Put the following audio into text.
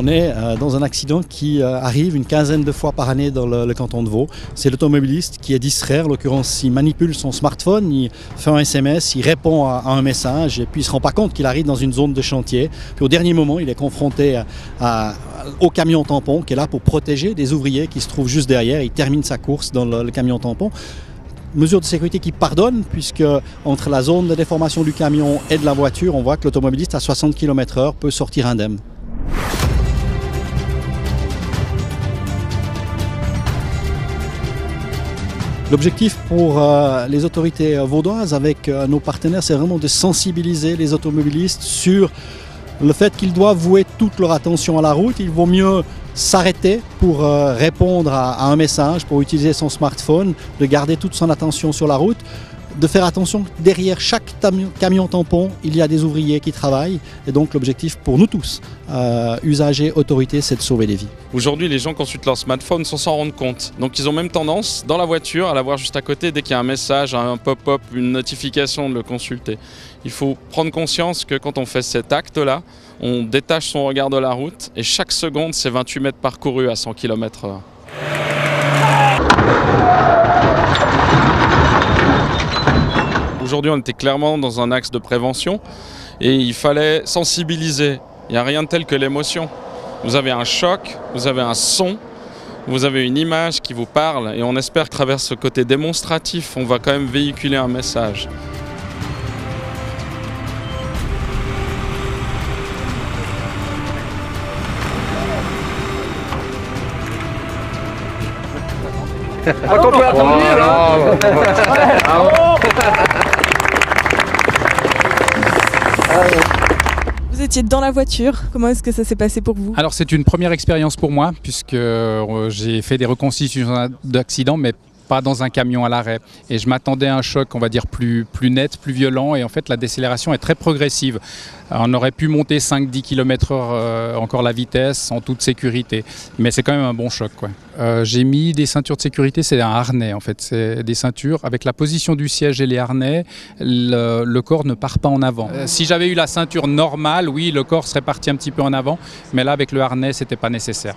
est dans un accident qui arrive une quinzaine de fois par année dans le canton de Vaud. C'est l'automobiliste qui est distrait, en l'occurrence il manipule son smartphone, il fait un SMS, il répond à un message et puis il ne se rend pas compte qu'il arrive dans une zone de chantier. Puis au dernier moment, il est confronté au camion tampon qui est là pour protéger des ouvriers qui se trouvent juste derrière. Il termine sa course dans le camion tampon. Mesure de sécurité qui pardonne, puisque entre la zone de déformation du camion et de la voiture, on voit que l'automobiliste à 60 km/h peut sortir indemne. L'objectif pour les autorités vaudoises avec nos partenaires, c'est vraiment de sensibiliser les automobilistes sur le fait qu'ils doivent vouer toute leur attention à la route. Il vaut mieux s'arrêter pour répondre à un message, pour utiliser son smartphone, de garder toute son attention sur la route, de faire attention que derrière chaque camion tampon, il y a des ouvriers qui travaillent. Et donc l'objectif pour nous tous, usagers, autorités, c'est de sauver des vies. Aujourd'hui, les gens consultent leur smartphone sans s'en rendre compte. Donc ils ont même tendance, dans la voiture, à l'avoir juste à côté. Dès qu'il y a un message, un pop-up, une notification, de le consulter. Il faut prendre conscience que quand on fait cet acte-là, on détache son regard de la route et chaque seconde, c'est 28 mètres parcourus à 100 km/h. Aujourd'hui, on était clairement dans un axe de prévention et il fallait sensibiliser. Il n'y a rien de tel que l'émotion. Vous avez un choc, vous avez un son, vous avez une image qui vous parle et on espère qu'à travers ce côté démonstratif, on va quand même véhiculer un message. Raconte-moi à t'ennuyer là. Vous étiez dans la voiture, comment est-ce que ça s'est passé pour vous? Alors c'est une première expérience pour moi puisque j'ai fait des reconstitutions d'accidents mais pas dans un camion à l'arrêt. Et je m'attendais à un choc, on va dire, plus net, plus violent. Et en fait, la décélération est très progressive. On aurait pu monter 5-10 km/h encore la vitesse en toute sécurité. Mais c'est quand même un bon choc, quoi. J'ai mis des ceintures de sécurité, c'est un harnais en fait. C'est des ceintures avec la position du siège et les harnais, le corps ne part pas en avant. Si j'avais eu la ceinture normale, oui, le corps serait parti un petit peu en avant. Mais là, avec le harnais, c'était pas nécessaire.